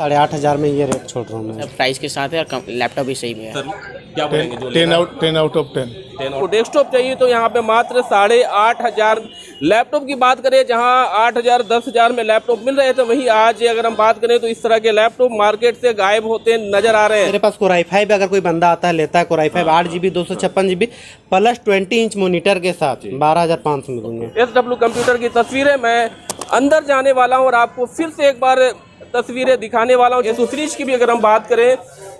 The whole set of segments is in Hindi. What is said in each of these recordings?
8,500 में ये रेट छोड़ रहा हूँ मैं। प्राइस के साथ है और लैपटॉप भी सही में है। क्या बोलेंगे जो 10 आउट ऑफ 10। को डेस्कटॉप चाहिए तो यहाँ पे मात्र 8,500। लैपटॉप की बात करें जहाँ 8,000 10,000 में लैपटॉप मिल रहे थे, वहीं आज अगर हम बात करें तो इस तरह के लैपटॉप मार्केट से गायब होते नजर आ रहे हैं। मेरे पास Core i5 अगर कोई बंदा आता है लेता है Core i5 8GB 256GB plus 20 inch monitor के साथ 12,500 में दूंगा। SW कंप्यूटर की तस्वीरें मैं अंदर जाने वाला हूँ और आपको फिर से एक बार तस्वीरें दिखाने वाला हूँ। एसोसीरीज की भी अगर हम बात करें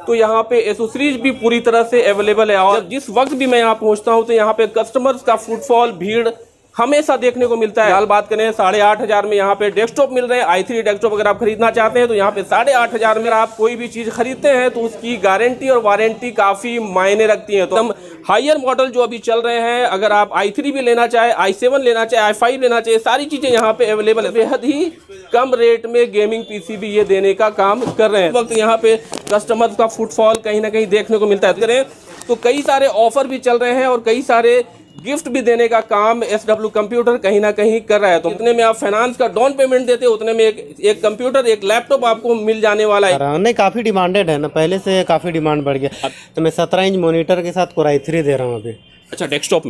तो यहाँ पे एसोसीरीज भी पूरी तरह से अवेलेबल है और जिस वक्त भी मैं यहाँ पहुँचता हूँ तो यहाँ पे कस्टमर्स का फुटफॉल भीड़ हमेशा देखने को मिलता है। हाल बात करें 8,500 में यहाँ पे डेस्कटॉप मिल रहे हैं। i3 डेस्कटॉप अगर आप खरीदना चाहते हैं तो यहाँ पे 8,500 में आप कोई भी चीज़ खरीदते हैं तो उसकी गारंटी और वारंटी काफ़ी मायने रखती है। तो हम हायर मॉडल जो अभी चल रहे हैं, अगर आप i3 भी लेना चाहे, i7 लेना चाहे, i5 लेना चाहे, सारी चीज़ें यहाँ पे अवेलेबल है। बेहद ही कम रेट में गेमिंग पीसी भी ये देने का काम कर रहे हैं। इस वक्त यहाँ पे कस्टमर्स का फुटफॉल कहीं ना कहीं देखने को मिलता है। करें तो कई सारे ऑफर भी चल रहे हैं और कई सारे गिफ्ट भी देने का काम SW कंप्यूटर कहीं ना कहीं कर रहा है। तो उतने में आप फाइनेंस का डाउन पेमेंट देते हो उतने में एक कंप्यूटर, एक लैपटॉप आपको मिल जाने वाला है। नहीं, काफ़ी डिमांडेड है ना, पहले से काफ़ी डिमांड बढ़ गया। तो मैं 17 इंच मोनीटर के साथ Core i3 दे रहा हूँ अभी। अच्छा, डेस्कटॉप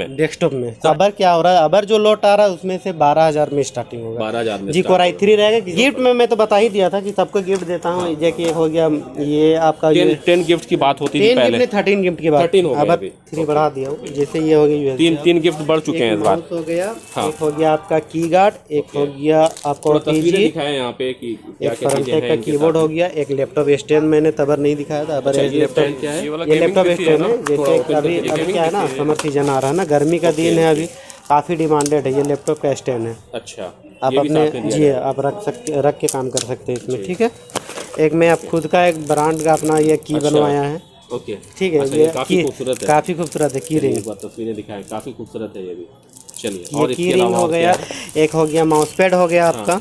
में अबर क्या हो रहा है, अबर जो लोट आ रहा है उसमें से 12,000 में स्टार्टिंग होगा। 12,000 में जी Core i3 रहेगा। गिफ्ट में मैं तो बता ही दिया था कि सबको गिफ्ट देता हूँ। जैसे हो गया ये आपका 10 गिफ्ट की बात होती थी पहले, 13 गिफ्ट की बात, 13 हो गया, अब 3 बढ़ा दिया हूँ। जैसे ये हो गया तीन गिफ्ट बढ़ चुके हैं इस बार। हो गया, एक हो गया आपका की गार्ड, एक हो गया आपको दिखाया यहाँ पे कि एक फ्रंटेक का कीबोर्ड हो गया, एक लैपटॉप स्टैंड मैंने तबर नहीं दिखाया था। अबर लैपटॉप ये लैपटॉप स्टैंड है। जैसे अभी क्या है ना, समर सीजन आ रहा है ना, गर्मी का दिन है, अभी काफ़ी डिमांडेड है। ये लैपटॉप का स्टैंड है। अच्छा, आप अपने जी आप रख के काम कर सकते हैं इसमें। ठीक है, एक मैं आप खुद का एक ब्रांड का अपना ये की बनवाया है। ओके, ठीक है, ये काफ़ी खूबसूरत है की रिंग। तस्वीरें दिखाएं, काफ़ी खूबसूरत है ये भी। चलिए, ये और की रिंग हो गया, एक हो गया माउस पैड हो गया आपका।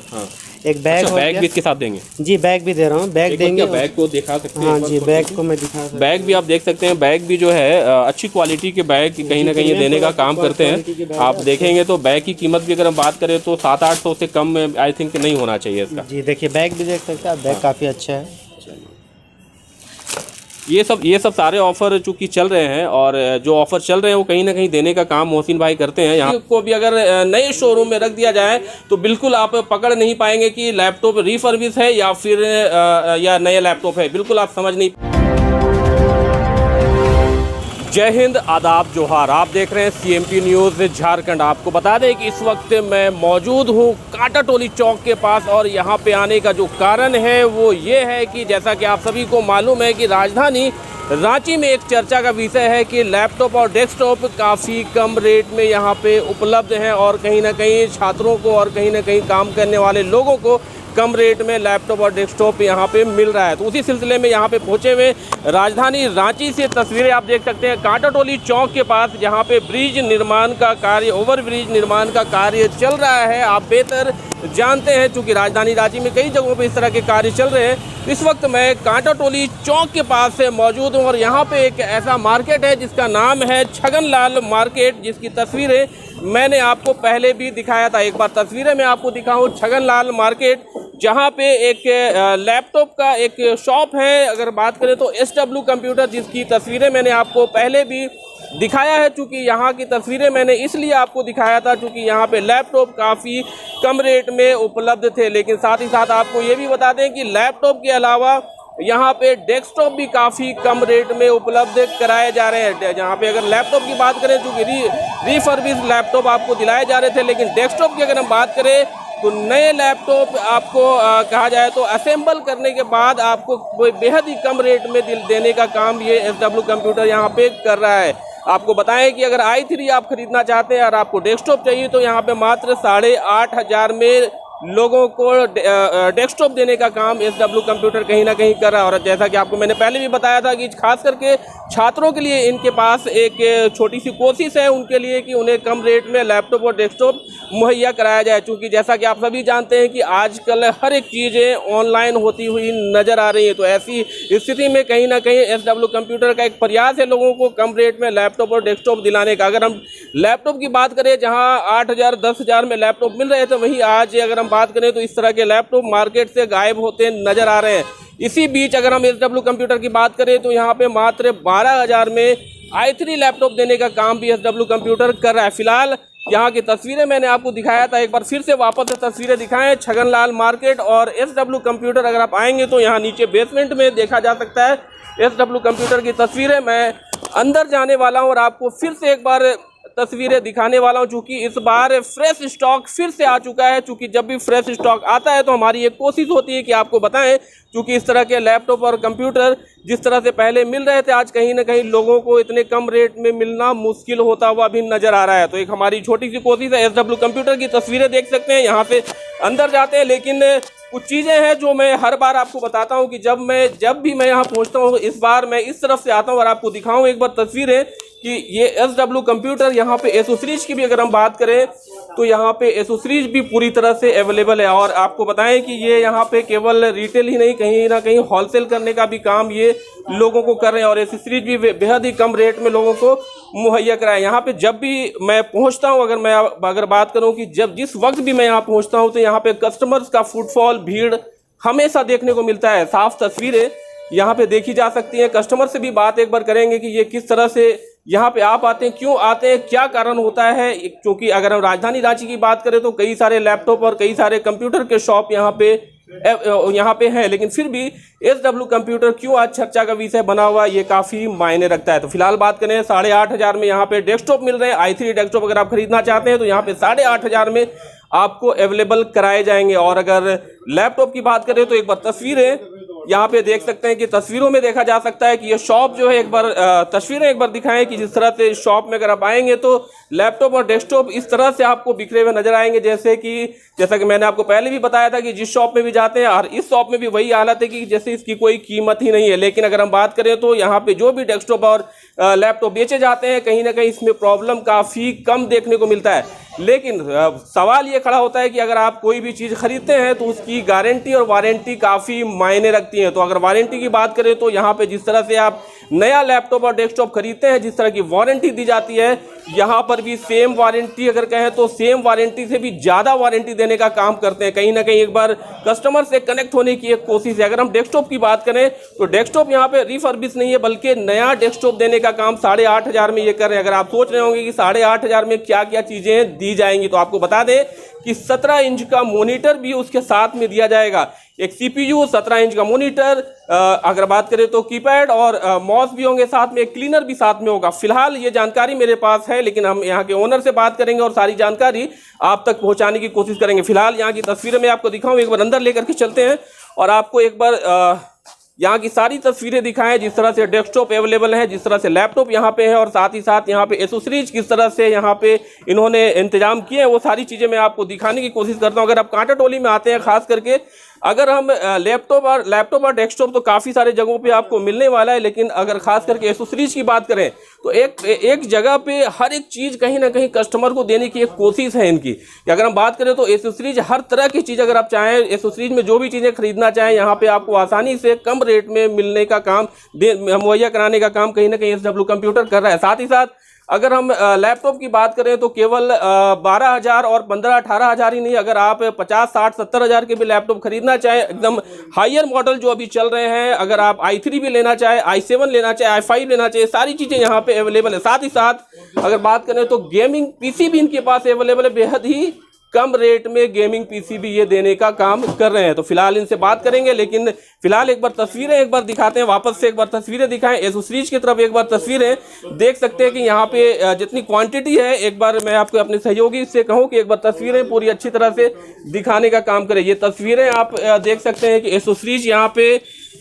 एक बैग हो गया। बैग भी इसके साथ देंगे? जी बैग भी दे रहा हूँ, बैग देंगे। बैग को दिखा सकते हैं? हाँ जी, बैग को मैं दिखा सकता हूँ। बैग भी आप देख सकते हैं। बैग भी जो है अच्छी क्वालिटी के बैग कहीं ना कहीं देने का काम करते हैं। आप देखेंगे तो बैग की कीमत भी अगर हम बात करें तो 700-800 से कम में आई थिंक नहीं होना चाहिए इसका। जी देखिए, बैग भी देख सकते हैं, बैग काफ़ी अच्छा है। ये सब सारे ऑफर चूंकि चल रहे हैं और जो ऑफर चल रहे हैं वो कहीं ना कहीं देने का काम मोहसिन भाई करते हैं। यहाँ को भी अगर नए शोरूम में रख दिया जाए तो बिल्कुल आप पकड़ नहीं पाएंगे कि लैपटॉप रिफर्बिश है या फिर या नया लैपटॉप है, बिल्कुल आप समझ नहीं। जय हिंद, आदाब, जोहार। आप देख रहे हैं CMP न्यूज़ झारखंड। आपको बता दें कि इस वक्त मैं मौजूद हूँ कांटा टोली चौक के पास और यहाँ पे आने का जो कारण है वो ये है कि जैसा कि आप सभी को मालूम है कि राजधानी रांची में एक चर्चा का विषय है कि लैपटॉप और डेस्कटॉप काफ़ी कम रेट में यहाँ पे उपलब्ध हैं और कहीं ना कहीं छात्रों को और कहीं ना कहीं काम करने वाले लोगों को कम रेट में लैपटॉप और डेस्कटॉप यहाँ पे मिल रहा है। तो उसी सिलसिले में यहाँ पे पहुँचे हुए राजधानी रांची से तस्वीरें आप देख सकते हैं कांटा टोली चौक के पास, जहाँ पे ब्रिज निर्माण का कार्य, ओवर ब्रिज निर्माण का कार्य चल रहा है। आप बेहतर जानते हैं चूँकि राजधानी रांची में कई जगहों पे इस तरह के कार्य चल रहे हैं। इस वक्त मैं कांटा टोली चौक के पास से मौजूद हूँ और यहाँ पे एक ऐसा मार्केट है जिसका नाम है छगनलाल मार्केट, जिसकी तस्वीरें मैंने आपको पहले भी दिखाया था। एक बार तस्वीरें मैं आपको दिखाऊँ छगनलाल मार्केट, जहाँ पे एक लैपटॉप का एक शॉप है। अगर बात करें तो SW कंप्यूटर, जिसकी तस्वीरें मैंने आपको पहले भी दिखाया है। चूँकि यहाँ की तस्वीरें मैंने इसलिए आपको दिखाया था चूँकि यहाँ पे लैपटॉप काफ़ी कम रेट में उपलब्ध थे, लेकिन साथ ही साथ आपको ये भी बता दें कि लैपटॉप के अलावा यहाँ पे डेस्कटॉप भी काफ़ी कम रेट में उपलब्ध कराए जा रहे हैं। जहाँ पे अगर लैपटॉप की बात करें चूँकि रिफर्बिश लैपटॉप आपको दिलाए जा रहे थे, लेकिन डेस्कटॉप की अगर हम बात करें तो नए लैपटॉप आपको कहा जाए तो असेंबल करने के बाद आपको बेहद ही कम रेट में देने का काम ये SW कंप्यूटर यहाँ पे कर रहा है। आपको बताएं कि अगर i3 आप खरीदना चाहते हैं और आपको डेस्कटॉप चाहिए तो यहाँ पे मात्र 8,500 में लोगों को डेस्कटॉप देने का काम SW कंप्यूटर कहीं ना कहीं कर रहा है। और जैसा कि आपको मैंने पहले भी बताया था कि खास करके छात्रों के लिए इनके पास एक छोटी सी कोशिश है उनके लिए कि उन्हें कम रेट में लैपटॉप और डेस्कटॉप मुहैया कराया जाए। चूँकि जैसा कि आप सभी जानते हैं कि आजकल हर एक चीज़ें ऑनलाइन होती हुई नज़र आ रही हैं, तो ऐसी स्थिति में कहीं ना कहीं SW कंप्यूटर का एक प्रयास है लोगों को कम रेट में लैपटॉप और डेस्कटॉप दिलाने का। अगर हम लैपटॉप की बात करें जहाँ 8,000 10,000 में लैपटॉप मिल रहे थे, वहीं आज अगर हम बात करें तो इस तरह के लैपटॉप मार्केट से गायब होते नजर आ रहे हैं। इसी बीच अगर हम SW कंप्यूटर की बात करें तो यहाँ पे मात्र 12,000 में i3 लैपटॉप देने का काम भी SW कंप्यूटर कर रहा है। फिलहाल यहाँ की तस्वीरें मैंने आपको दिखाया था, एक बार फिर से वापस से तस्वीरें दिखाएं। छगनलाल मार्केट और SW कंप्यूटर अगर आप आएंगे तो यहाँ नीचे बेसमेंट में देखा जा सकता है SW कंप्यूटर की तस्वीरें। मैं अंदर जाने वाला हूँ और आपको फिर से एक बार तस्वीरें दिखाने वाला हूं, चूंकि इस बार फ्रेश स्टॉक फिर से आ चुका है। चूंकि जब भी फ्रेश स्टॉक आता है तो हमारी एक कोशिश होती है कि आपको बताएं, चूंकि इस तरह के लैपटॉप और कंप्यूटर जिस तरह से पहले मिल रहे थे आज कहीं ना कहीं लोगों को इतने कम रेट में मिलना मुश्किल होता हुआ भी नजर आ रहा है। तो एक हमारी छोटी सी कोशिश है। SW कंप्यूटर की तस्वीरें देख सकते हैं, यहाँ से अंदर जाते हैं, लेकिन कुछ चीज़ें हैं जो मैं हर बार आपको बताता हूँ कि जब भी मैं यहाँ पहुँचता हूँ, इस बार मैं इस तरफ से आता हूँ और आपको दिखाऊँ एक बार तस्वीरें कि ये SW कंप्यूटर यहाँ पे एसोसीरीज की भी अगर हम बात करें तो यहाँ पे एसोसीरीज भी पूरी तरह से अवेलेबल है। और आपको बताएं कि ये यहाँ पे केवल रिटेल ही नहीं, कहीं ना कहीं होलसेल करने का भी काम ये लोगों को कर रहे हैं और एसोसीरीज भी बेहद ही कम रेट में लोगों को मुहैया कराए। यहाँ पे जब भी मैं पहुँचता हूँ, अगर बात करूँ कि जिस वक्त भी मैं यहाँ पहुँचता हूँ तो यहाँ पे कस्टमर्स का फुटफॉल, भीड़ हमेशा देखने को मिलता है। साफ तस्वीरें यहाँ पे देखी जा सकती हैं। कस्टमर से भी बात एक बार करेंगे कि ये किस तरह से यहाँ पे आप आते हैं, क्यों आते हैं, क्या कारण होता है। क्योंकि अगर हम राजधानी रांची की बात करें तो कई सारे लैपटॉप और कई सारे कंप्यूटर के शॉप यहाँ पे हैं, लेकिन फिर भी SW कंप्यूटर क्यों आज चर्चा का विषय बना हुआ, ये काफ़ी मायने रखता है। तो फिलहाल बात करें 8,500 में यहाँ पे डेस्कटॉप मिल रहे हैं। i3 डेस्कटॉप अगर आप खरीदना चाहते हैं तो यहाँ पे 8,500 में आपको अवेलेबल कराए जाएंगे। और अगर लैपटॉप की बात करें तो एक बार तस्वीरें यहाँ पे देख सकते हैं कि तस्वीरों में देखा जा सकता है कि ये शॉप जो है, एक बार तस्वीरें एक बार दिखाएं कि जिस तरह से शॉप में अगर आप आएंगे तो लैपटॉप और डेस्कटॉप इस तरह से आपको बिखरे हुए नजर आएंगे। जैसा कि मैंने आपको पहले भी बताया था कि जिस शॉप में भी जाते हैं और इस शॉप में भी वही हालत है कि जैसे इसकी कोई कीमत ही नहीं है। लेकिन अगर हम बात करें तो यहाँ पे जो भी डेस्कटॉप और लैपटॉप बेचे जाते हैं, कहीं ना कहीं इसमें प्रॉब्लम काफ़ी कम देखने को मिलता है। लेकिन सवाल ये खड़ा होता है कि अगर आप कोई भी चीज़ खरीदते हैं तो उसकी गारंटी और वारंटी काफ़ी मायने रखती है। तो अगर वारंटी की बात करें तो यहाँ पे जिस तरह से आप नया लैपटॉप और डेस्कटॉप खरीदते हैं, जिस तरह की वारंटी दी जाती है, यहाँ पर भी सेम वारंटी अगर कहें तो सेम वारंटी से भी ज़्यादा वारंटी देने का काम करते हैं। कहीं ना कहीं एक बार कस्टमर से कनेक्ट होने की एक कोशिश है। अगर हम डेस्कटॉप की बात करें तो डेस्कटॉप यहाँ पे रिफर्बिश नहीं है, बल्कि नया डेस्कटॉप देने का काम 8,500 में ये कर रहे हैं। अगर आप सोच रहे होंगे कि 8,500 में क्या क्या चीज़ें दी जाएंगी, तो आपको बता दें कि 17 इंच का मॉनिटर भी उसके साथ में दिया जाएगा। एक CPU, 17 इंच का मॉनिटर, अगर बात करें तो कीपैड और माउस भी होंगे साथ में, एक क्लीनर भी साथ में होगा। फिलहाल ये जानकारी मेरे पास है, लेकिन हम यहाँ के ओनर से बात करेंगे और सारी जानकारी आप तक पहुँचाने की कोशिश करेंगे। फिलहाल यहाँ की तस्वीरें मैं आपको दिखाऊँ, एक बार अंदर लेकर के चलते हैं और आपको एक बार यहाँ की सारी तस्वीरें दिखाएं, जिस तरह से डेस्कटॉप अवेलेबल है, जिस तरह से लैपटॉप यहाँ पे है और साथ ही साथ यहाँ पे एसोसीरीज किस तरह से यहाँ पे इन्होंने इंतजाम किए हैं, वो सारी चीज़ें मैं आपको दिखाने की कोशिश करता हूँ। अगर आप कांटा टोली में आते हैं, खास करके अगर हम लैपटॉप और डेस्कटॉप तो काफ़ी सारे जगहों पे आपको मिलने वाला है, लेकिन अगर खास करके एसोसीरीज की बात करें तो एक जगह पे हर एक चीज़ कहीं ना कहीं कस्टमर को देने की एक कोशिश है इनकी। अगर हम बात करें तो एसोसीरीज हर तरह की चीज़ अगर आप चाहें, एसोसीरीज में जो भी चीज़ें खरीदना चाहें, यहाँ पे आपको आसानी से कम रेट में मिलने का काम, मुहैया कराने का काम कहीं ना कहीं SW कंप्यूटर कर रहा है। साथ ही साथ अगर हम लैपटॉप की बात करें तो केवल 12,000 और 15-18,000 ही नहीं, अगर आप 50, 60, 70,000 के भी लैपटॉप खरीदना चाहें, एकदम हायर मॉडल जो अभी चल रहे हैं, अगर आप i3 भी लेना चाहें, i7 लेना चाहें, i5 लेना चाहें, सारी चीज़ें यहाँ पे अवेलेबल है। साथ ही साथ अगर बात करें तो गेमिंग PC भी इनके पास अवेलेबल है, बेहद ही कम रेट में गेमिंग PC भी ये देने का काम कर रहे हैं। तो फिलहाल इनसे बात करेंगे, लेकिन फिलहाल एक बार तस्वीरें एक बार दिखाते हैं, वापस से एक बार तस्वीरें दिखाएं। एसोसीरीज की तरफ एक बार तस्वीरें देख सकते हैं कि यहाँ पे जितनी क्वांटिटी है, एक बार मैं आपको अपने सहयोगी से कहूँ कि एक बार तस्वीरें पूरी अच्छी तरह से दिखाने का काम करें। ये तस्वीरें आप देख सकते हैं कि एसोसीरीज यहाँ पे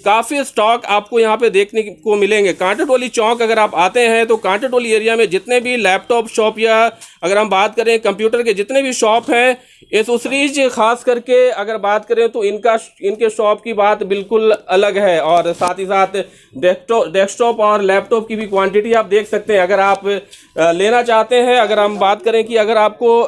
काफ़ी स्टॉक आपको यहाँ पे देखने को मिलेंगे। कांटा टोली चौक अगर आप आते हैं तो कांटा टोली एरिया में जितने भी लैपटॉप शॉप या अगर हम बात करें कंप्यूटर के जितने भी शॉप हैं, एसोसीरीज खास करके अगर बात करें तो इनके शॉप की बात बिल्कुल अलग है। और साथ ही साथ डेस्कटॉप और लैपटॉप की भी क्वांटिटी आप देख सकते हैं। अगर आप लेना चाहते हैं, अगर हम बात करें कि अगर आपको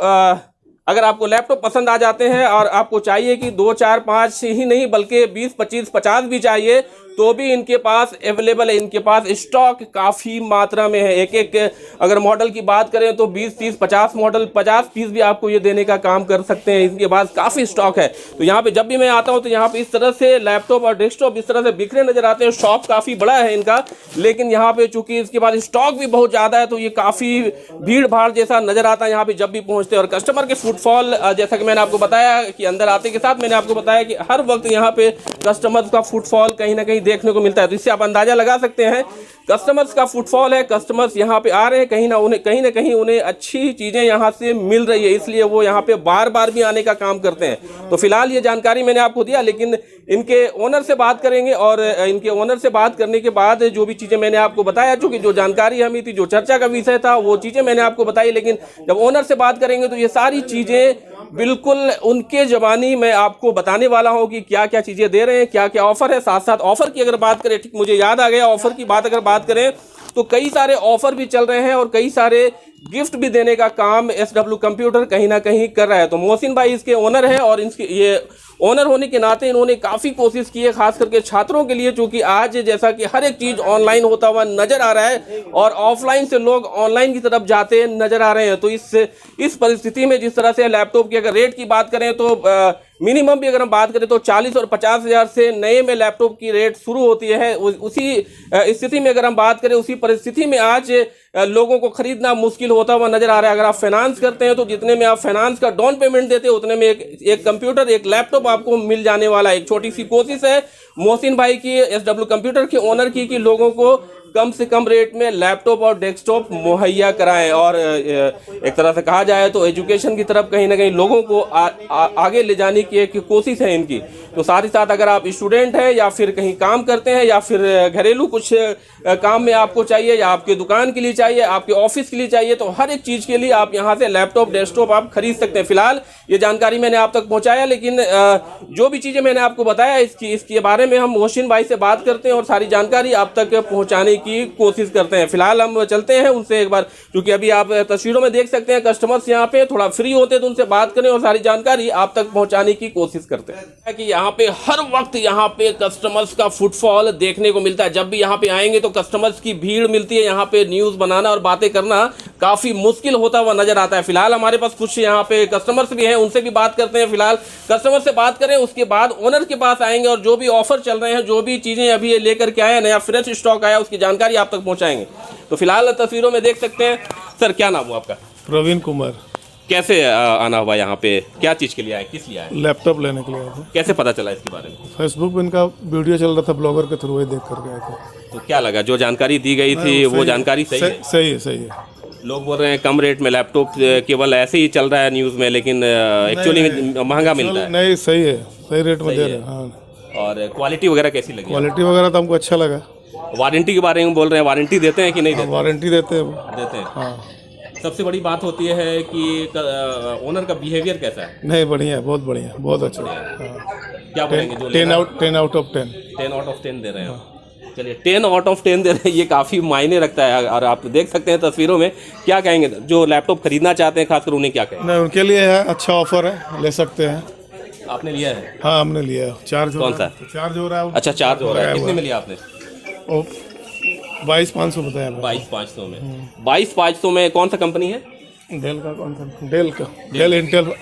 अगर आपको लैपटॉप पसंद आ जाते हैं और आपको चाहिए कि 2, 4, 5 ही नहीं बल्कि 20, 25, 50 भी चाहिए तो भी इनके पास अवेलेबल है। इनके पास स्टॉक काफ़ी मात्रा में है। एक एक अगर मॉडल की बात करें तो 20, 30, 50 मॉडल 50 पीस भी आपको ये देने का काम कर सकते हैं। इनके पास काफ़ी स्टॉक है। तो यहाँ पे जब भी मैं आता हूँ तो यहाँ पे इस तरह से लैपटॉप और डेस्कटॉप इस तरह से बिखरे नजर आते हैं। शॉप काफ़ी बड़ा है इनका, लेकिन यहाँ पे चूंकि इसके पास स्टॉक भी बहुत ज़्यादा है तो ये काफ़ी भीड़ भाड़ जैसा नजर आता है यहाँ पे जब भी पहुँचते हैं। और कस्टमर के फुटफॉल जैसा कि मैंने आपको बताया कि अंदर आते के साथ मैंने आपको बताया कि हर वक्त यहाँ पे कस्टमर्स का फुटफॉल कहीं ना कहीं देखने को मिलता है। तो इससे आप अंदाजा लगा सकते हैं कस्टमर्स का फुटफॉल है, कस्टमर्स यहाँ पे आ रहे हैं, कहीं ना कहीं उन्हें अच्छी चीज़ें यहाँ से मिल रही है, इसलिए वो यहाँ पे बार बार भी आने का काम करते हैं। तो फिलहाल ये जानकारी मैंने आपको दिया, लेकिन इनके ओनर से बात करेंगे और इनके ओनर से बात करने के बाद जो भी चीज़ें मैंने आपको बताया, चूँकि जो जानकारी हमें थी, जो चर्चा का विषय था, वो चीज़ें मैंने आपको बताई, लेकिन जब ओनर से बात करेंगे तो ये सारी चीज़ें बिल्कुल उनके ज़बानी मैं आपको बताने वाला हूँ कि क्या क्या चीज़ें दे रहे हैं, क्या क्या ऑफ़र है। साथ साथ ऑफ़र की अगर बात करें, ठीक मुझे याद आ गया, ऑफ़र की बात अगर बात करें तो कई सारे ऑफ़र भी चल रहे हैं और कई सारे गिफ्ट भी देने का काम SW कंप्यूटर कहीं ना कहीं कर रहा है। तो मोहसिन भाई इसके ओनर हैं और इसके ये ओनर होने के नाते इन्होंने काफ़ी कोशिश की है, खास करके छात्रों के लिए, क्योंकि आज जैसा कि हर एक चीज़ ऑनलाइन होता हुआ नज़र आ रहा है और ऑफलाइन से लोग ऑनलाइन की तरफ जाते नज़र आ रहे हैं। तो इस परिस्थिति में जिस तरह से लैपटॉप की अगर रेट की बात करें तो मिनिमम भी अगर हम बात करें तो 40 और 50 हज़ार से नए में लैपटॉप की रेट शुरू होती है। उसी स्थिति में अगर हम बात करें, उसी परिस्थिति में आज लोगों को खरीदना मुश्किल होता हुआ नजर आ रहा है। अगर आप फाइनेंस करते हैं तो जितने में आप फाइनेंस का डाउन पेमेंट देते हैं उतने में एक कंप्यूटर, एक लैपटॉप आपको मिल जाने वाला है। एक छोटी सी कोशिश है मोहसिन भाई की, SW कंप्यूटर के ओनर की, कि लोगों को कम से कम रेट में लैपटॉप और डेस्कटॉप मुहैया कराएं। और एक तरह से कहा जाए तो एजुकेशन की तरफ कहीं ना कहीं लोगों को आगे ले जाने की एक कोशिश है इनकी। तो साथ ही साथ अगर आप स्टूडेंट हैं या फिर कहीं काम करते हैं या फिर घरेलू कुछ काम में आपको चाहिए या आपके दुकान के लिए चाहिए, आपके ऑफिस के लिए चाहिए, तो हर एक चीज़ के लिए आप यहाँ से लैपटॉप डेस्कटॉप आप खरीद सकते हैं। फिलहाल ये जानकारी मैंने आप तक पहुँचाया, लेकिन जो भी चीज़ें मैंने आपको बताया इसके बारे में हम मोहसिन भाई से बात करते हैं और सारी जानकारी आप तक पहुँचाने की कोशिश करते हैं। फिलहाल हम चलते हैं उनसे एक बार, क्योंकि अभी आप तस्वीरों में देख सकते हैं कस्टमर्स यहाँ पे थोड़ा फ्री होते हैं तो उनसे बात करें और सारी जानकारी आप तक पहुँचाने की कोशिश करते हैं। कि यहाँ पे हर वक्त यहाँ पे कस्टमर्स का फुटफॉल देखने को मिलता है। जब भी यहाँ पे आएंगे तो कस्टमर्स की भीड़ मिलती है। यहाँ पे न्यूज़ बनाना और बातें करना काफ़ी मुश्किल होता हुआ नजर आता है। फिलहाल हमारे पास कुछ यहाँ पे कस्टमर्स भी हैं, उनसे भी बात करते हैं। फिलहाल कस्टमर से बात करें, उसके बाद ओनर के पास आएंगे और जो भी ऑफर चल रहे हैं, जो भी चीज़ें अभी ये लेकर के आए, नया फ्रेश स्टॉक आया, उसकी जानकारी आप तक पहुँचाएंगे। तो फिलहाल तस्वीरों में देख सकते हैं। सर क्या नाम हुआ आपका? प्रवीण कुमार। कैसे आना हुआ यहाँ पे? क्या चीज़ के लिए आए, किस लिए आए? लैपटॉप लेने के लिए आए थे। कैसे पता चला इसके बारे में? फेसबुक पे इनका वीडियो चल रहा था, ब्लॉगर के थ्रू, वही देख करके आए थे। तो क्या लगा, जो जानकारी दी गई थी वो जानकारी सही है? सही है। लोग बोल रहे हैं कम रेट में लैपटॉप केवल ऐसे ही चल रहा है न्यूज़ में, लेकिन एक्चुअली में महंगा मिलता है। नहीं, सही है, सही रेट में दे रहे हैं। हाँ। और क्वालिटी वगैरह कैसी लगी? क्वालिटी वगैरह तो हमको अच्छा लगा। वारंटी के बारे में बोल रहे हैं, वारंटी देते हैं कि नहीं देते? वारंटी देते हैं। देते हैं। हाँ। सबसे बड़ी बात होती है कि ओनर का बिहेवियर कैसा है? नहीं, बढ़िया है, बहुत बढ़िया, बहुत अच्छा। क्या बोलेंगे? 10 आउट ऑफ 10। 10 आउट ऑफ 10 दे रहे हैं। चलिए, 10 आउट ऑफ 10 दे रहे हैं, ये काफ़ी मायने रखता है। और आप देख सकते हैं तस्वीरों में। क्या कहेंगे जो लैपटॉप खरीदना चाहते हैं, खासकर उन्हें क्या कहेंगे? नहीं, उनके लिए है, अच्छा ऑफर है, ले सकते हैं। आपने लिया है? हाँ, हमने लिया है। चार्ज कौन सा? चार्ज हो रहा है। अच्छा, चार्ज हो रहा है। कितने में लिया आपने? 22,500 बताया। 22,500 में। 22,500 में कौन सा कंपनी है? डेल का। कौन सा? डेल इंटेल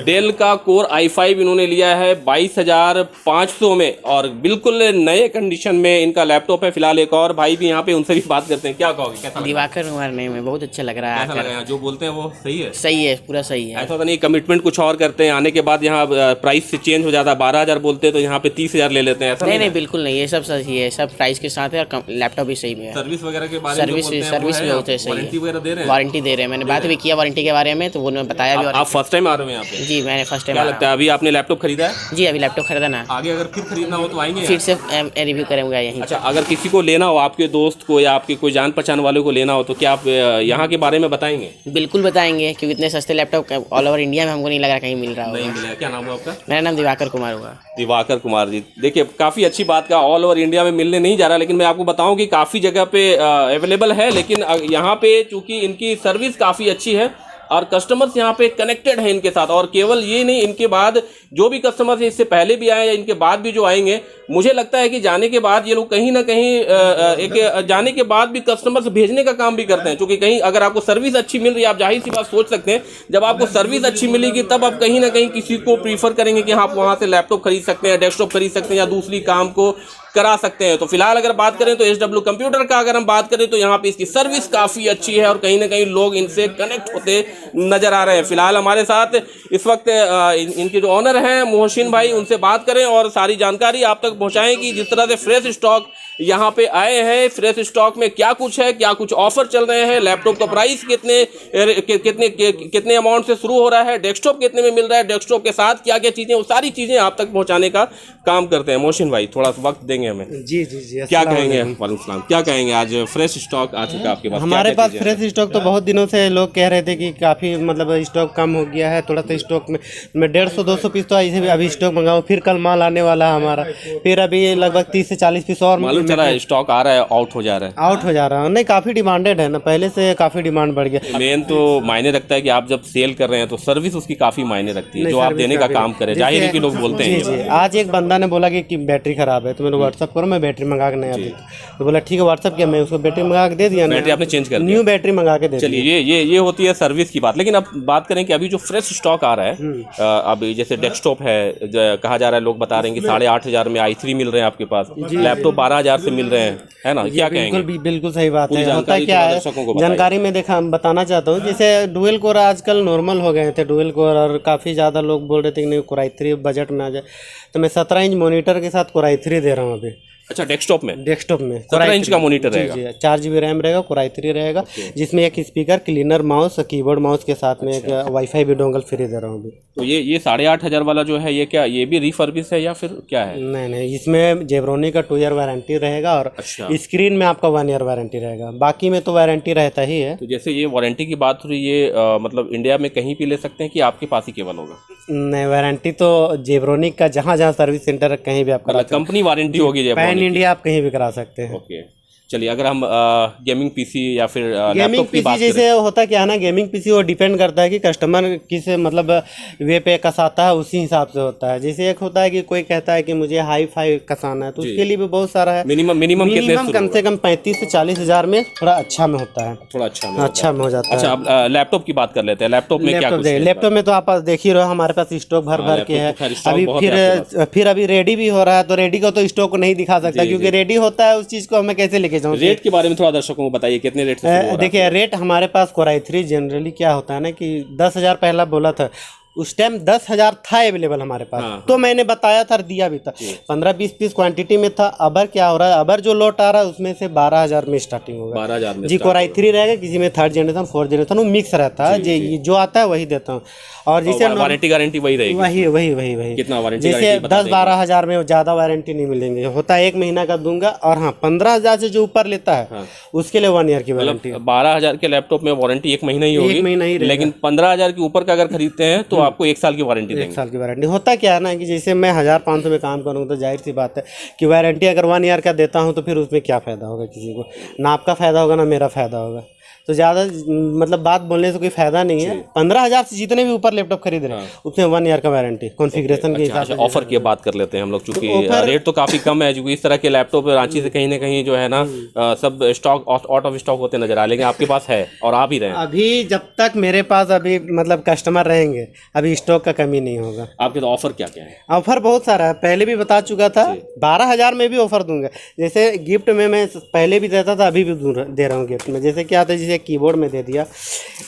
डेल का कोर i5 इन्होंने लिया है 22,500 में और बिल्कुल नए कंडीशन में इनका लैपटॉप है। फिलहाल एक और भाई भी यहाँ पे, उनसे भी बात करते हैं। क्या कहोगे, कैसा लगा? दिवाकर कुमार नेम है, बहुत अच्छा लग रहा है। कैसा लगा? यहाँ जो बोलते हैं वो सही है? सही है, पूरा सही है। ऐसा तो नहीं कमिटमेंट कुछ और करते हैं, आने के बाद यहाँ प्राइस से चेंज हो जाता है। 12,000 बोलते हैं तो यहाँ पे 30,000 ले लेते हैं, ऐसा नहीं? बिल्कुल नहीं, ये सब सही है, सब प्राइस के साथ है और लैपटॉप भी सही है। सर्विस वगैरह के बारे में सर्विस भी बहुत है, सही है। वारंटी वगैरह दे रहे हैं? वारंटी दे रहे हैं, मैंने बात भी किया वारंटी के बारे में, तो उन्होंने बताया भी। आप फर्स्ट टाइम आ रहे हो यहाँ पे? जी, मैंने फर्स्ट टाइम। क्या लगता है, अभी आपने लैपटॉप खरीदा है? जी, अभी लैपटॉप खरीदा ना। आगे अगर फिर खरीदना हो तो आएंगे? फिर से रिव्यू करेंगे यहीं। अच्छा, अगर किसी को लेना हो, आपके दोस्त को या आपके कोई जान पहचान वाले को लेना हो, तो क्या आप यहाँ के बारे में बताएंगे? बिल्कुल बताएंगे, क्योंकि इतने सस्ते लैपटॉप ऑल ओवर इंडिया में हमको नहीं लग रहा कहीं मिल रहा होगा। नहीं मिला। क्या नाम हुआ आपका? मेरा नाम दिवाकर कुमार हुआ। दिवाकर कुमार जी, देखिए काफ़ी अच्छी बात का, ऑल ओवर इंडिया में मिलने नहीं जा रहा, लेकिन मैं आपको बताऊं कि काफ़ी जगह पे अवेलेबल है। लेकिन यहाँ पे चूंकि इनकी सर्विस काफ़ी अच्छी है, और कस्टमर्स यहाँ पे कनेक्टेड हैं इनके साथ। और केवल ये नहीं, इनके बाद जो भी कस्टमर्स इससे पहले भी आए या इनके बाद भी जो आएंगे, मुझे लगता है कि जाने के बाद ये लोग कहीं ना कहीं एक जाने के बाद भी कस्टमर्स भेजने का काम भी करते हैं, क्योंकि कहीं अगर आपको सर्विस अच्छी मिल रही है, आप जाहिर सी बात सोच सकते हैं जब आपको सर्विस अच्छी मिलेगी तब आप कहीं ना कहीं किसी को प्रीफर करेंगे कि आप वहाँ से लैपटॉप खरीद सकते हैं, डेस्कटॉप खरीद सकते हैं या दूसरी काम को करा सकते हैं। तो फिलहाल अगर बात करें तो SW कंप्यूटर का अगर हम बात करें तो यहाँ पे इसकी सर्विस काफ़ी अच्छी है और कहीं ना कहीं लोग इनसे कनेक्ट होते नजर आ रहे हैं। फिलहाल हमारे साथ इस वक्त इनके जो ऑनर हैं मोहसिन भाई, उनसे बात करें और सारी जानकारी आप तक पहुँचाएं कि जिस तरह से फ्रेश स्टॉक यहाँ पे आए हैं, फ्रेश स्टॉक में क्या कुछ है, क्या कुछ ऑफर चल रहे हैं, लैपटॉप का प्राइस कितने अमाउंट से शुरू हो रहा है, डेस्कटॉप कितने में मिल रहा है, डेस्कटॉप के साथ क्या क्या चीज़ें, वो सारी चीज़ें आप तक पहुँचाने का काम करते हैं। मोहसिन भाई थोड़ा सा वक्त देंगे हमें? जी जी जी, क्या कहेंगे? वालेकुम सलाम। क्या कहेंगे, आज फ्रेश स्टॉक आ चुका है आपके पास? हमारे पास फ्रेश स्टॉक तो बहुत दिनों से लोग कह रहे थे कि काफ़ी मतलब स्टॉक कम हो गया है, थोड़ा सा स्टॉक में 150-200 पीस तो ऐसे भी अभी स्टॉक मंगाओ, फिर कल माल आने वाला है हमारा, फिर अभी लगभग 30 से 40 पीस और मालूम चला है स्टॉक आ रहा है, आउट हो जा रहा है। आउट हो जा रहा है। नहीं, काफ़ी डिमांडेड है ना, पहले से काफ़ी डिमांड बढ़ गया। मेन तो मायने रखता है कि आप जब सेल कर रहे हैं तो सर्विस उसकी काफ़ी मायने रखती है, जो आप देने का काम करें। जाहिर है कि लोग बोलते हैं। जी, आज एक बंदा ने बोला कि बैटरी खराब है, तो मैंने व्हाट्सअप करो, मैं बैटरी मंगा के नया दी, तो बोला ठीक है व्हाट्सअप किया, मैं उसको बैटरी मंगा के दे दिया, बैटरी आपने चेंज कर न्यू बैटरी मंगा के दे। चलिए, ये होती है सर्विस की बात। लेकिन अब बात करें कि अभी जो फ्रेश स्टॉक आ रहा है, अभी जैसे डेस्कटॉप है, कहा जा रहा है, लोग बता रहे हैं कि 8,500 में i3 मिल रहे हैं आपके पास, लैपटॉप 12,000 से मिल रहे हैं, है ना? क्या कहेंगे? बिल्कुल सही बात है। होता क्या है, जानकारी में देखा बताना चाहता हूँ, जैसे डुअल कोर आजकल नॉर्मल हो गए थे डुअल कोर, और काफ़ी ज़्यादा लोग बोल रहे थे कि नहीं Core i3 बजट में आ जाए, तो मैं 17 इंच मॉनिटर के साथ Core i3 दे रहा हूँ अभी। अच्छा, डेस्कटॉप में 17 इंच का मॉनिटर रहेगा, 4 GB रैम रहेगा, Core i3 रहेगा, जिसमें एक speaker, cleaner mouse, keyboard mouse के साथ में एक वाईफाई भी डोंगल फ्री दे रहा हूँ अभी। तो ये 8,500 वाला जो है, ये क्या, ये भी रिफर्बिश है या फिर क्या है? नहीं, इसमें जेब्रोनी का 2 ईयर वारंटी रहेगा और स्क्रीन में आपका 1 ईयर वारंटी रहेगा, बाकी में तो वारंटी रहता ही है। तो जैसे ये वारंटी की बात हुई, ये मतलब इंडिया में कहीं भी ले सकते हैं कि आपके पास ही केवल होगा? नहीं, वारंटी तो जेब्रोनिक का जहाँ सर्विस सेंटर है कहीं भी आप करा, कंपनी वारंटी होगी, पैन इंडिया आप कहीं भी करा सकते हैं। ओके, चलिए, अगर हम गेमिंग पीसी या फिर गेमिंग पीसी जैसे होता क्या है ना, गेमिंग पीसी वो डिपेंड करता है कि कस्टमर किस मतलब वे पे कसाता है, उसी हिसाब से होता है। जैसे एक होता है कि कोई कहता है कि मुझे हाई फाई कसाना है, तो उसके लिए भी बहुत सारा है। मिनिमम कम से कम 35 से 40 हज़ार में थोड़ा अच्छा में होता है, थोड़ा अच्छा में हो जाता है। अच्छा, अब लैपटॉप की बात कर लेते हैं। लैपटॉप में क्या कुछ है? लैपटॉप में तो आप देख ही रहे हो, हमारे पास स्टॉक भर के है अभी, फिर अभी रेडी भी हो रहा है, तो रेडी का तो स्टॉक नहीं दिखा सकता, क्योंकि रेडी होता है, उस चीज़ को हमें कैसे लेके जाऊँ। रेट के बारे में थोड़ा दर्शकों को बताइए, कितने रेट से? देखिए, रेट हमारे पास Core i3 जनरली क्या होता है ना कि 10,000 पहला बोला था, उस टाइम 10,000 था अवेलेबल हमारे पास। तो मैंने बताया था, दिया भी था, 15-20 पीस क्वांटिटी में था। अबर क्या हो रहा है, अबर जो लोट आ रहा है उसमें से 12,000 में स्टार्टिंग होगा। 12,000 में जी। Core i3 रहेगा, किसी में 3rd जनरेशन 4th जनरेशन, वो मिक्स रहता है, जो आता है वही देता हूँ। और जैसे वारंटी गारंटी वही रहेगी? वही। कितना वारंटी? जैसे 10-12 हज़ार में ज़्यादा वारंटी नहीं मिलेंगे, होता है 1 महीना का दूंगा। और हाँ, 15,000 से जो ऊपर लेता है उसके लिए 1 ईयर की वारंटी। 12,000 के लैपटॉप में वारंटी 1 महीना ही होगी, 1 महीना ही, लेकिन 15,000 के ऊपर का अगर खरीदते हैं तो आपको 1 साल की वारंटी देंगे। 1 साल की वारंटी। होता क्या है ना कि जैसे मैं 1,500 में काम करूँ तो जाहिर सी बात है कि वारंटी अगर 1 ईयर का देता हूँ तो फिर उसमें क्या फ़ायदा होगा किसी को, ना आपका फ़ायदा होगा ना मेरा फ़ायदा होगा। तो ज़्यादा मतलब बात बोलने से कोई फ़ायदा नहीं है। 15,000 से जितने भी ऊपर लैपटॉप खरीद रहे हैं उसमें 1 ईयर का वारंटी कॉन्फ़िगरेशन के हिसाब से। ऑफर की बात कर लेते हैं हम लोग, चूँकि रेट तो काफ़ी कम है, क्योंकि इस तरह के लैपटॉप रांची से कहीं ना कहीं जो है ना सब स्टॉक आउट ऑफ स्टॉक होते नजर आ, लेकिन आपके पास है और आ भी रहे हैं। अभी जब तक मेरे पास अभी मतलब कस्टमर रहेंगे, अभी स्टॉक का कमी नहीं होगा। आपके तो ऑफर क्या क्या है? ऑफर बहुत सारा है, पहले भी बता चुका था। 12,000 में भी ऑफर दूंगा, जैसे गिफ्ट में मैं पहले भी देता था, अभी भी दे रहा हूँ गिफ्ट में। जैसे क्या आता है, जैसे कीबोर्ड में दे दिया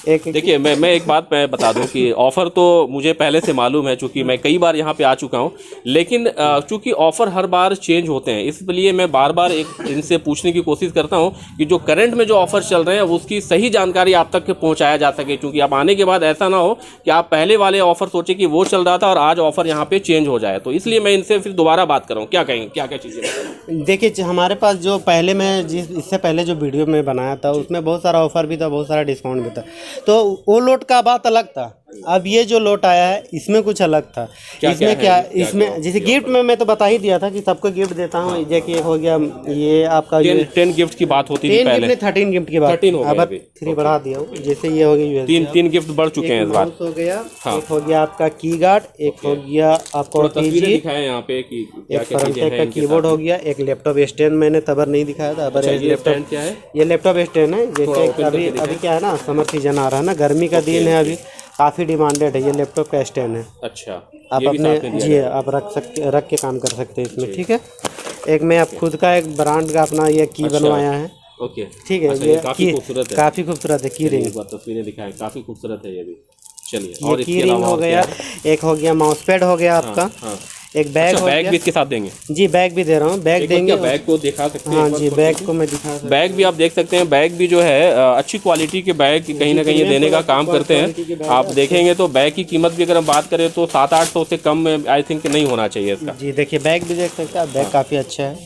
एक। देखिए, मैं एक बात मैं बता दूं कि ऑफ़र तो मुझे पहले से मालूम है, चूँकि मैं कई बार यहाँ पे आ चुका हूँ, लेकिन चूँकि ऑफ़र हर बार चेंज होते हैं, इसलिए मैं बार बार इनसे पूछने की कोशिश करता हूँ कि जो करंट में जो ऑफ़र चल रहे हैं उसकी सही जानकारी आप तक पहुँचाया जा सके, क्योंकि आप आने के बाद ऐसा ना हो कि आप पहले वाले ऑफ़र सोचे कि वो चल रहा था और आज ऑफ़र यहाँ पर चेंज हो जाए। तो इसलिए मैं इनसे फिर दोबारा बात कर रहा हूँ, क्या कहेंगे, क्या क्या चीज़ें? देखिए, हमारे पास जो पहले मैं इससे पहले जो वीडियो में बनाया था उसमें बहुत सारा ऑफ़र भी था, बहुत सारा डिस्काउंट भी था, तो वो लोट का बात अलग था। अब ये जो लोट आया है इसमें कुछ अलग था। इसमें क्या इसमें जैसे गिफ्ट में मैं तो बता ही दिया था कि सबको गिफ्ट देता हूँ। जैसे हो गया ये आपका 10 गिफ्ट की बात होती थी पहले, 13 गिफ्ट की बात, 13 हो गया, अब 3 बढ़ा दिया हूँ। जैसे ये हो गया तीन गिफ्ट बढ़ चुके हैं इस बार। हो गया, एक हो गया आपका की गार्ड, एक हो गया आपको तस्वीरें दिखाएं यहाँ पे कि क्या क्या चीजें हैं। का कीबोर्ड हो गया, एक लैपटॉप स्टैंड मैंने तबर नहीं दिखाया था। अब ये स्टैंड क्या है? ये लैपटॉप स्टैंड है। जैसे अभी क्या है ना, समर सीजन आ रहा है ना, गर्मी का दिन है, अभी काफ़ी डिमांडेड है। ये लैपटॉप का स्टैंड है। अच्छा, आप अपने जी आप रख के काम कर सकते हैं इसमें, ठीक है। एक मैं आप खुद का एक ब्रांड का अपना ये की बनवाया है। ओके, ठीक है। ये काफी खूबसूरत है, काफ़ी खूबसूरत है की रिंग। तस्वीरें दिखाएं, काफी खूबसूरत है ये भी। चलिए, और की रिंग हो गया, एक हो गया माउस पैड हो गया आपका, एक बैग हो बैग भी इसके साथ देंगे जी। बैग भी दे रहा हूँ, बैग देंगे। बैग को दिखा सकते हैं? हाँ जी, बैग को मैं दिखा सकता हूँ। बैग भी आप देख सकते हैं। बैग भी जो है अच्छी क्वालिटी के बैग कहीं ना कहीं ये देने का काम करते हैं। आप देखेंगे तो बैग की कीमत भी अगर हम बात करें तो 700-800 से कम में आई थिंक नहीं होना चाहिए इसका। जी देखिए, बैग भी देख सकते हैं, बैग काफ़ी अच्छा है।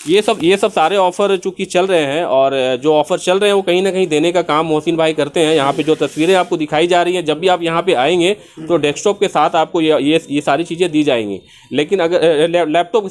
ये सब सारे ऑफर चूंकि चल रहे हैं, और जो ऑफर चल रहे हैं वो कहीं ना कहीं देने का काम मोहसिन भाई करते हैं। यहाँ पे जो तस्वीरें आपको दिखाई जा रही हैं, जब भी आप यहाँ पे आएंगे तो डेस्कटॉप के साथ आपको ये सारी चीज़ें दी जाएंगी। लेकिन अगर लैपटॉप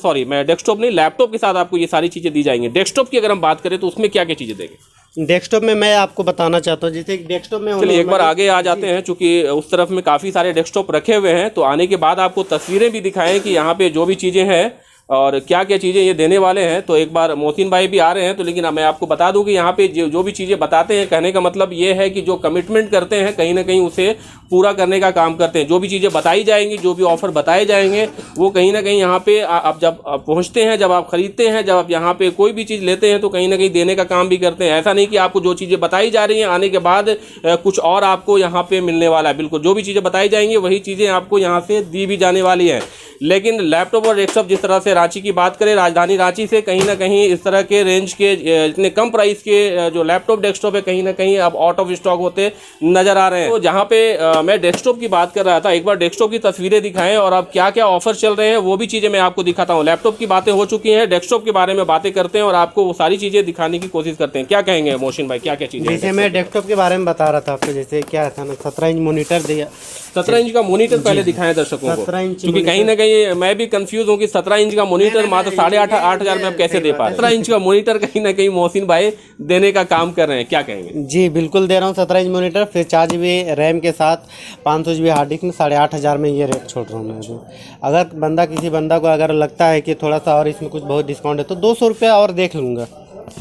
के साथ आपको ये सारी चीज़ें दी जाएंगी। डेस्कटॉप की अगर हम बात करें तो उसमें क्या क्या चीज़ें देंगे? डेस्कटॉप में मैं आपको बताना चाहता हूँ, जैसे डेस्कटॉप में चलिए एक बार आगे आ जाते हैं, चूंकि उस तरफ में काफ़ी सारे डेस्कटॉप रखे हुए हैं। तो आने के बाद आपको तस्वीरें भी दिखाएं कि यहाँ पे जो भी चीज़ें हैं और क्या क्या चीज़ें ये देने वाले हैं। तो एक बार मोहसिन भाई भी आ रहे हैं, तो लेकिन मैं आपको बता दूं कि यहाँ पे जो भी चीज़ें बताते हैं, कहने का मतलब ये है कि जो कमिटमेंट करते हैं कहीं ना कहीं उसे पूरा करने का काम करते हैं। जो भी चीज़ें बताई जाएंगी, जो भी ऑफर बताए जाएंगे, वो कहीं ना कहीं यहाँ पे आप जब पहुँचते हैं, जब आप खरीदते हैं, जब आप यहाँ पे कोई भी चीज़ लेते हैं तो कहीं ना कहीं देने का काम भी करते हैं। ऐसा नहीं कि आपको जो चीज़ें बताई जा रही हैं आने के बाद कुछ और आपको यहाँ पे मिलने वाला है। बिल्कुल जो भी चीज़ें बताई जाएंगी वही चीज़ें आपको यहाँ से दी भी जाने वाली हैं। लेकिन लैपटॉप और डेस्कटॉप, जिस तरह से रांची की बात करें, राजधानी रांची से कहीं ना कहीं इस तरह के रेंज के इतने कम प्राइस के जो लैपटॉप डेस्कटॉप है कहीं ना कहीं अब आउट ऑफ स्टॉक होते नजर आ रहे हैं। तो जहाँ पे मैं डेस्कटॉप की बात कर रहा था, एक बार डेस्कटॉप की तस्वीरें दिखाएं और अब क्या क्या ऑफर चल रहे हैं वो भी चीज़ें मैं आपको दिखाता हूँ। लैपटॉप की बातें हो चुकी हैं, डेस्कटॉप के बारे में बातें करते हैं और आपको वो सारी चीज़ें दिखाने की कोशिश करते हैं। क्या कहेंगे मोहसिन भाई, क्या क्या चीज़ें? जैसे मैं डेस्कटॉप के बारे में बता रहा था आपको, जैसे क्या था ना, 17 इंच मोनीटर दिया। 17 इंच का मोनीटर पहले दिखाएं दर्शकों को, क्योंकि कहीं ना कहीं मैं भी कंफ्यूज हूँ कि 17 इंच का मोनीटर मात्र 8,500 में आप कैसे दे पा रहे हैं। 17 इंच का मोनीटर कहीं ना कहीं मोहसिन भाई देने का काम कर रहे हैं, क्या कहेंगे? जी बिल्कुल दे रहा हूँ 17 इंच मोनीटर, फिर 4 GB रैम के साथ 500 GB हार्ड डिस्क में 8,500 में ये रेट छोड़ रहा हूँ मैं अभी। अगर किसी बंदा को अगर लगता है कि थोड़ा सा और इसमें कुछ बहुत डिस्काउंट है तो 200 रुपया और देख लूँगा।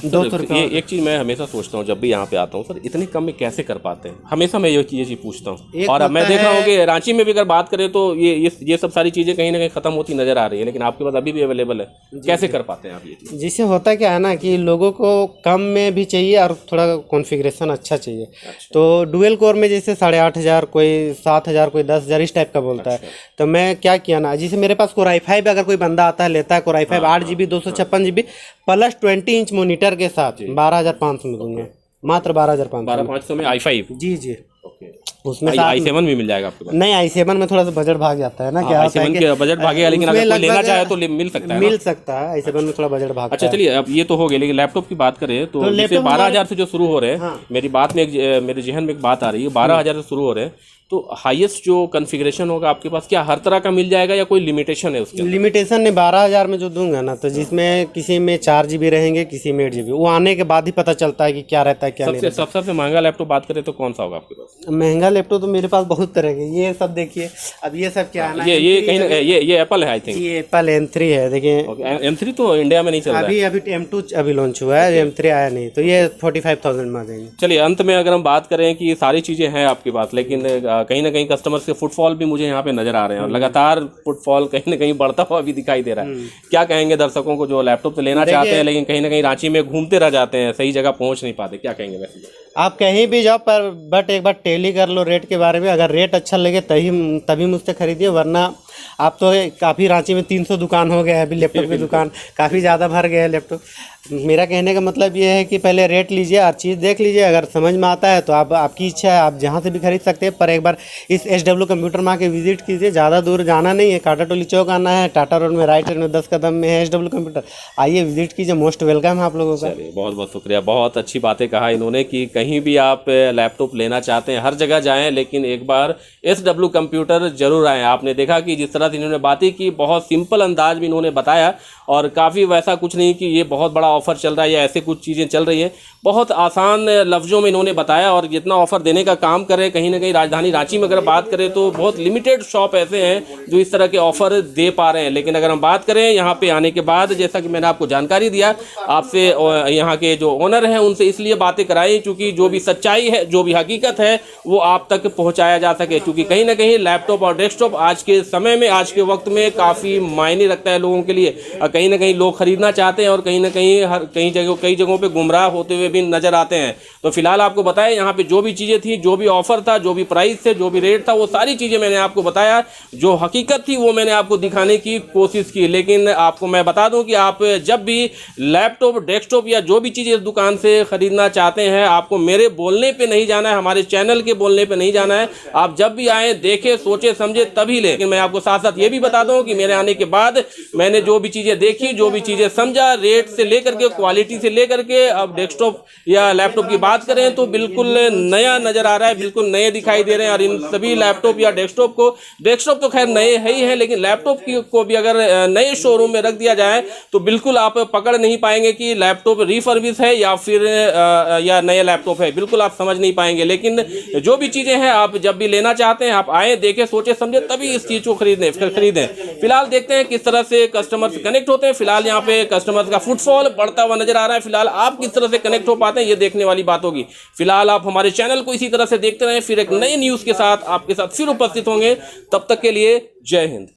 200 रुपये। ये एक चीज़ मैं हमेशा सोचता हूँ जब भी यहाँ पे आता हूँ, सर इतने कम में कैसे कर पाते हैं? हमेशा मैं ये चीज़ पूछता हूँ। और अब मैं देख रहा हूँ कि रांची में भी अगर बात करें तो ये सब सारी चीज़ें कहीं ना कहीं खत्म होती नजर आ रही है, लेकिन आपके पास अभी भी अवेलेबल है। कैसे कर पाते हैं आप ये चीज़? जिससे होता क्या है ना कि लोगों को कम में भी चाहिए और थोड़ा कॉन्फ़िगरेशन अच्छा चाहिए। तो डुअल कोर में जैसे 8,500, कोई 7,000, कोई 10,000 इस टाइप का बोलता है। तो मैं क्या किया ना, जैसे मेरे पास Core i5 अगर कोई बंदा आता है लेता है Core i5 8 GB 256 GB plus 20 inch monitor के साथ 12,500 में दूंगा, मात्र 12,500 में i5। जी जी, ओके, उसमें i7 भी मिल जाएगा आपके पास? नहीं, i7 में थोड़ा सा बजट भाग जाता है ना, क्या i7 के बजट भागेगा, लेकिन अगर कोई लेना चाहे तो मिल सकता है। मिल सकता है, i7 में थोड़ा बजट भागता है। अच्छा चलिए, अब ये तो हो गया, लेकिन लैपटॉप की बात करें तो जैसे 12,000 से जो शुरू हो रहे हैं, मेरी बात में मेरे जहन में एक बात आ रही है, 12,000 से शुरू हो रहे हैं, तो हाईएस्ट जो कॉन्फ़िगरेशन होगा आपके पास क्या हर तरह का मिल जाएगा या कोई लिमिटेशन है उसके? लिमिटेशन नहीं, 12,000 में जो दूंगा ना, तो जिसमें किसी में 4 GB रहेंगे, किसी में 8 GB, वो आने के बाद ही पता चलता है कि क्या रहता है क्या नहीं रहता। सबसे महंगा लैपटॉप बात करें तो कौन सा होगा आपके पास? महंगा लैपटॉप तो मेरे पास बहुत तरह के, ये सब देखिए। अब ये सब क्या है ना, ये कहीं ये एप्पल है आई थिंक। ये एप्पल M3 है, देखिए। M3 तो इंडिया में नहीं चल रहा है अभी M2 अभी लॉन्च हुआ है, M3 आया नहीं, तो ये 45,000 में आ जाएंगे। चलिए अंत में अगर हम बात करें कि ये सारी चीज़ें हैं आपके पास, लेकिन कहीं ना कहीं कस्टमर के फुटफॉल भी मुझे यहाँ पे नजर आ रहे हैं और लगातार फुटफॉल कहीं ना कहीं बढ़ता हुआ भी दिखाई दे रहा है। क्या कहेंगे दर्शकों को जो लैपटॉप तो लेना चाहते हैं लेकिन कहीं ना कहीं रांची में घूमते रह जाते हैं, सही जगह पहुँच नहीं पाते, क्या कहेंगे वैसे? आप कहीं भी जाओ बट एक बार टेली कर लो रेट के बारे में, अगर रेट अच्छा लगे तभी मुझसे खरीदिए, वरना आप तो काफ़ी रांची में 300 दुकान हो गया है अभी लैपटॉप की दुकान, काफ़ी ज़्यादा भर गया है लैपटॉप। मेरा कहने का मतलब ये है कि पहले रेट लीजिए, हर चीज़ देख लीजिए, अगर समझ में आता है तो आप आपकी इच्छा है, आप जहाँ से भी खरीद सकते हैं। पर एक बार इस SW कंप्यूटर में आके विजिट कीजिए, ज़्यादा दूर जाना नहीं है, काटाटोली चौक आना है, टाटा रोड में राइट हैंड में 10 कदम में है SW कंप्यूटर, आइए विजिट कीजिए, मोस्ट वेलकम है आप लोगों का। बहुत बहुत शुक्रिया, बहुत अच्छी बातें कहा इन्होंने कि कहीं भी आप लैपटॉप लेना चाहते हैं हर जगह जाएं, लेकिन एक बार SW कंप्यूटर जरूर आएँ। आपने देखा कि जिस तरह से इन्होंने बातें की, बहुत सिंपल अंदाज में इन्होंने बताया और काफ़ी वैसा कुछ नहीं कि ये बहुत बड़ा ऑफ़र चल रहा है या ऐसे कुछ चीज़ें चल रही हैं, बहुत आसान लफ्ज़ों में इन्होंने बताया। और जितना ऑफ़र देने का काम कर रहे हैं, कहीं ना कहीं राजधानी रांची में अगर बात करें तो बहुत लिमिटेड शॉप ऐसे हैं जो इस तरह के ऑफ़र दे पा रहे हैं। लेकिन अगर हम बात करें यहाँ पे आने के बाद, जैसा कि मैंने आपको जानकारी दिया, आपसे यहाँ के जो ओनर हैं उनसे इसलिए बातें कराई क्योंकि जो भी सच्चाई है, जो भी हकीकत है वो आप तक पहुँचाया जा सके। क्योंकि कहीं ना कहीं लैपटॉप और डेस्कटॉप आज के समय में, आज के वक्त में काफ़ी मायने रखता है लोगों के लिए। कहीं ना कहीं लोग खरीदना चाहते हैं और कहीं ना कहीं कई जगहों पे गुमराह होते हुए भी नजर आते हैं। तो फिलहाल आपको बताया यहाँ पे जो भी चीज़ें थी, जो भी ऑफर था, जो भी प्राइस थे, जो भी रेट था, वो सारी चीज़ें मैंने आपको बताया। जो हकीकत थी वो मैंने आपको दिखाने की कोशिश की। लेकिन आपको मैं बता दूं कि आप जब भी लैपटॉप, डेस्कटॉप या जो भी चीज़ इस दुकान से खरीदना चाहते हैं, आपको मेरे बोलने पर नहीं जाना है, हमारे चैनल के बोलने पर नहीं जाना है। आप जब भी आएँ, देखें, सोचे समझे तभी लें। लेकिन मैं आपको साथ साथ ये भी बता दूं कि मेरे आने के बाद मैंने जो भी चीज़ें देखी, जो भी चीज़ें समझा, रेट से लेकर के, क्वालिटी से लेकर के, अब डेस्कटॉप या लैपटॉप की बात करें तो बिल्कुल नया नज़र आ रहा है, बिल्कुल नए दिखाई दे रहे हैं। और इन सभी लैपटॉप या डेस्कटॉप को, डेस्कटॉप तो खैर नए है ही हैं, लेकिन लैपटॉप को भी अगर नए शोरूम में रख दिया जाए तो बिल्कुल आप पकड़ नहीं पाएंगे कि लैपटॉप रिफर्बिश है या फिर या नए लैपटॉप है, बिल्कुल आप समझ नहीं पाएंगे। लेकिन जो भी चीज़ें हैं, आप जब भी लेना चाहते हैं, आप आएँ, देखें, सोचे समझे तभी इस चीज़ को खरीदें। फिलहाल देखते हैं किस तरह से कस्टमर से कनेक्ट होते हैं। फिलहाल यहाँ पे कस्टमर्स का फुटफॉल बढ़ता हुआ नजर आ रहा है। फिलहाल आप किस तरह से कनेक्ट हो पाते हैं, ये देखने वाली बात होगी। फिलहाल आप हमारे चैनल को इसी तरह से देखते रहें, फिर एक नए न्यूज़ के साथ आपके साथ फिर उपस्थित होंगे। तब तक के लिए जय हिंद।